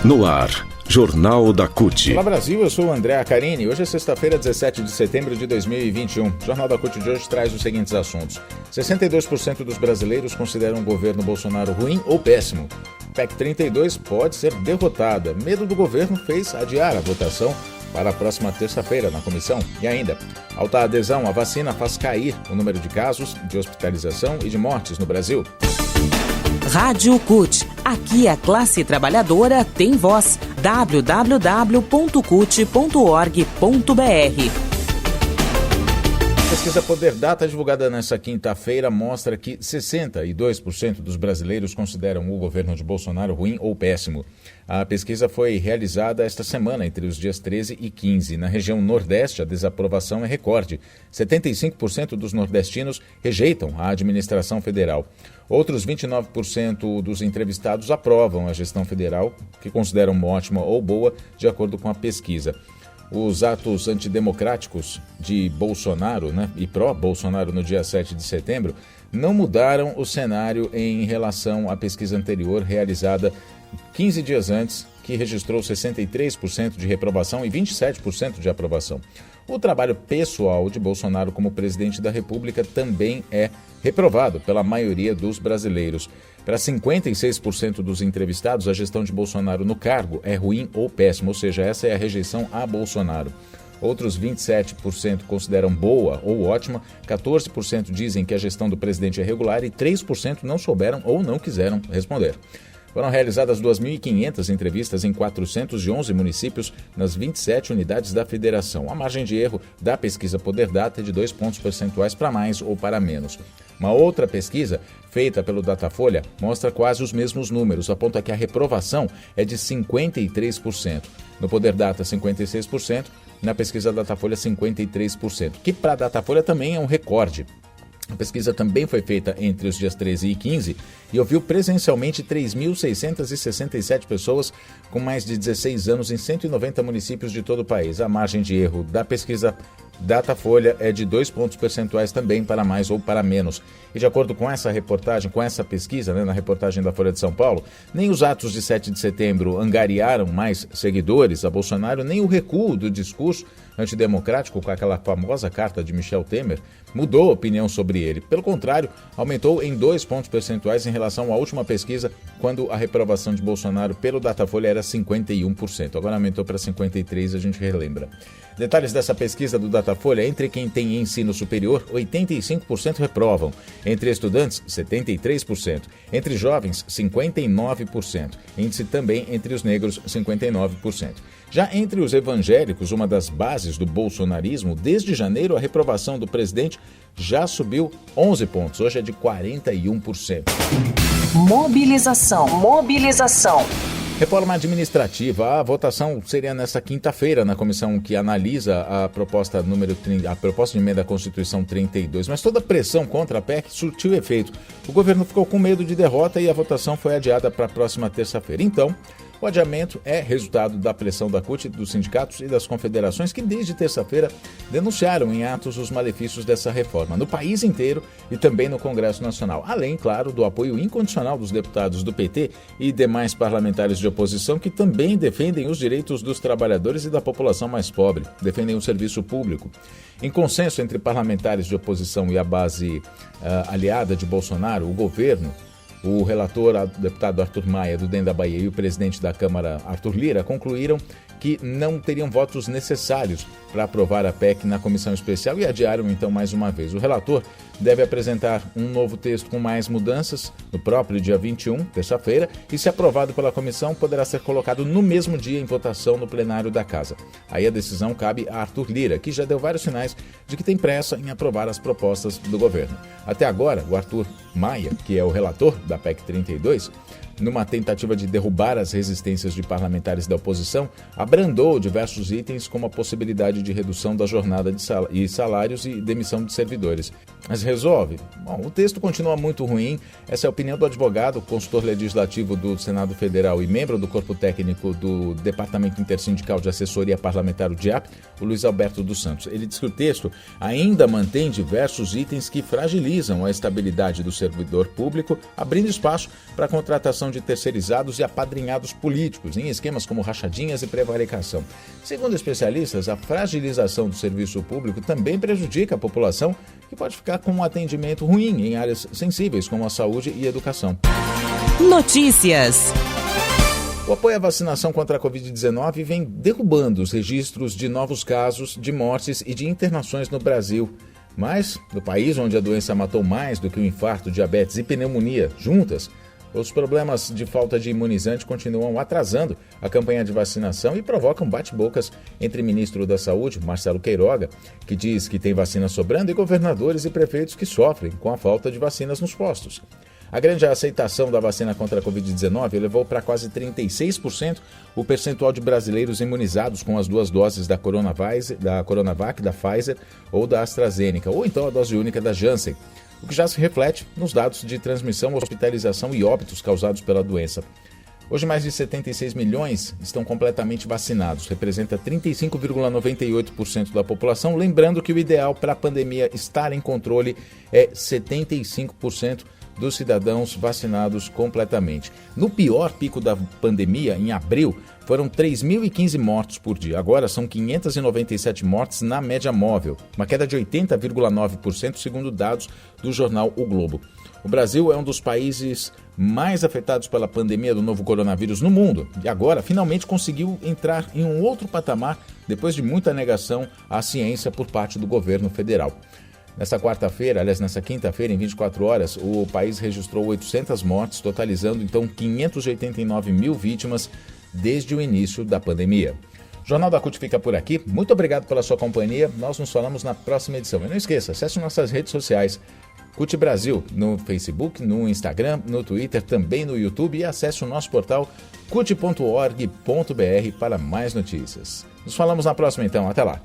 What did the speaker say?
No ar, Jornal da CUT. Olá Brasil, eu sou o André Acarini. Hoje é sexta-feira, 17 de setembro de 2021. O Jornal da CUT de hoje traz os seguintes assuntos. 62% dos brasileiros consideram o governo Bolsonaro ruim ou péssimo. PEC 32 pode ser derrotada. Medo do governo fez adiar a votação para a próxima terça-feira na comissão. E ainda, alta adesão à vacina faz cair o número de casos de hospitalização e de mortes no Brasil. Rádio CUT. Aqui a classe trabalhadora tem voz. www.cut.org.br. A pesquisa Poder Data, divulgada nesta quinta-feira, mostra que 62% dos brasileiros consideram o governo de Bolsonaro ruim ou péssimo. A pesquisa foi realizada esta semana, entre os dias 13 e 15. Na região Nordeste, a desaprovação é recorde. 75% dos nordestinos rejeitam a administração federal. Outros 29% dos entrevistados aprovam a gestão federal, que consideram ótima ou boa, de acordo com a pesquisa. Os atos antidemocráticos de Bolsonaro, e pró-Bolsonaro no dia 7 de setembro não mudaram o cenário em relação à pesquisa anterior realizada 15 dias antes, que registrou 63% de reprovação e 27% de aprovação. O trabalho pessoal de Bolsonaro como presidente da República também é reprovado pela maioria dos brasileiros. Para 56% dos entrevistados, a gestão de Bolsonaro no cargo é ruim ou péssima, ou seja, essa é a rejeição a Bolsonaro. Outros 27% consideram boa ou ótima, 14% dizem que a gestão do presidente é regular e 3% não souberam ou não quiseram responder. Foram realizadas 2.500 entrevistas em 411 municípios nas 27 unidades da federação. A margem de erro da pesquisa Poder Data é de 2 pontos percentuais para mais ou para menos. Uma outra pesquisa, feita pelo Datafolha, mostra quase os mesmos números, aponta que a reprovação é de 53%. No Poder Data, 56%, na pesquisa Datafolha, 53%, que para a Datafolha também é um recorde. A pesquisa também foi feita entre os dias 13 e 15 e ouviu presencialmente 3.667 pessoas com mais de 16 anos em 190 municípios de todo o país. A margem de erro da pesquisa Datafolha é de 2 pontos percentuais também para mais ou para menos. E de acordo com essa reportagem, com essa pesquisa, na reportagem da Folha de São Paulo, nem os atos de 7 de setembro angariaram mais seguidores a Bolsonaro, nem o recuo do discurso antidemocrático com aquela famosa carta de Michel Temer mudou a opinião sobre ele. Pelo contrário, aumentou em 2 pontos percentuais em relação à última pesquisa, quando a reprovação de Bolsonaro pelo Datafolha era 51%. Agora aumentou para 53%, a gente relembra. Detalhes dessa pesquisa do Datafolha: entre quem tem ensino superior, 85% reprovam. Entre estudantes, 73%. Entre jovens, 59%. Índice também entre os negros, 59%. Já entre os evangélicos, uma das bases do bolsonarismo, desde janeiro a reprovação do presidente já subiu 11 pontos. Hoje é de 41%. Mobilização. Reforma administrativa. A votação seria nesta quinta-feira na comissão que analisa a proposta de emenda à Constituição 32. Mas toda a pressão contra a PEC surtiu efeito. O governo ficou com medo de derrota e a votação foi adiada para a próxima terça-feira. Então, o adiamento é resultado da pressão da CUT, dos sindicatos e das confederações que desde terça-feira denunciaram em atos os malefícios dessa reforma no país inteiro e também no Congresso Nacional. Além, claro, do apoio incondicional dos deputados do PT e demais parlamentares de oposição que também defendem os direitos dos trabalhadores e da população mais pobre, defendem o serviço público. Em consenso entre parlamentares de oposição e a base aliada de Bolsonaro, o governo, o relator, o deputado Arthur Maia, do DEM da Bahia, e o presidente da Câmara, Arthur Lira, concluíram que não teriam votos necessários para aprovar a PEC na comissão especial e adiaram então mais uma vez. O relator deve apresentar um novo texto com mais mudanças no próprio dia 21, terça-feira, e se aprovado pela comissão, poderá ser colocado no mesmo dia em votação no plenário da Casa. Aí a decisão cabe a Arthur Lira, que já deu vários sinais de que tem pressa em aprovar as propostas do governo. Até agora, o Arthur Maia, que é o relator da PEC 32, numa tentativa de derrubar as resistências de parlamentares da oposição, abrandou diversos itens como a possibilidade de redução da jornada e salários e demissão de servidores. Mas resolve? Bom, o texto continua muito ruim. Essa é a opinião do advogado, consultor legislativo do Senado Federal e membro do corpo técnico do Departamento Intersindical de Assessoria Parlamentar, o DIAP, o Luiz Alberto dos Santos. Ele diz que o texto ainda mantém diversos itens que fragilizam a estabilidade do servidor público, abrindo espaço para a contratação de terceirizados e apadrinhados políticos, em esquemas como rachadinhas e prevaricação. Segundo especialistas, a fragilização do serviço público também prejudica a população, que pode ficar com um atendimento ruim em áreas sensíveis como a saúde e educação. Notícias. O apoio à vacinação contra a Covid-19 vem derrubando os registros de novos casos, de mortes e de internações no Brasil. Mas, no país onde a doença matou mais do que o infarto, diabetes e pneumonia juntas, os problemas de falta de imunizante continuam atrasando a campanha de vacinação e provocam bate-bocas entre o ministro da Saúde, Marcelo Queiroga, que diz que tem vacina sobrando, e governadores e prefeitos que sofrem com a falta de vacinas nos postos. A grande aceitação da vacina contra a Covid-19 elevou para quase 36% o percentual de brasileiros imunizados com as duas doses da Coronavac, da Pfizer ou da AstraZeneca, ou então a dose única da Janssen, o que já se reflete nos dados de transmissão, hospitalização e óbitos causados pela doença. Hoje, mais de 76 milhões estão completamente vacinados, representa 35,98% da população, lembrando que o ideal para a pandemia estar em controle é 75% dos cidadãos vacinados completamente. No pior pico da pandemia, em abril, foram 3.015 mortos por dia. Agora são 597 mortes na média móvel, uma queda de 80,9% segundo dados do jornal O Globo. O Brasil é um dos países mais afetados pela pandemia do novo coronavírus no mundo e agora finalmente conseguiu entrar em um outro patamar depois de muita negação à ciência por parte do governo federal. Nessa quinta-feira, em 24 horas, o país registrou 800 mortes, totalizando então 589 mil vítimas desde o início da pandemia. O Jornal da CUT fica por aqui. Muito obrigado pela sua companhia. Nós nos falamos na próxima edição. E não esqueça, acesse nossas redes sociais. CUT Brasil, no Facebook, no Instagram, no Twitter, também no YouTube, e acesse o nosso portal cut.org.br para mais notícias. Nos falamos na próxima então. Até lá.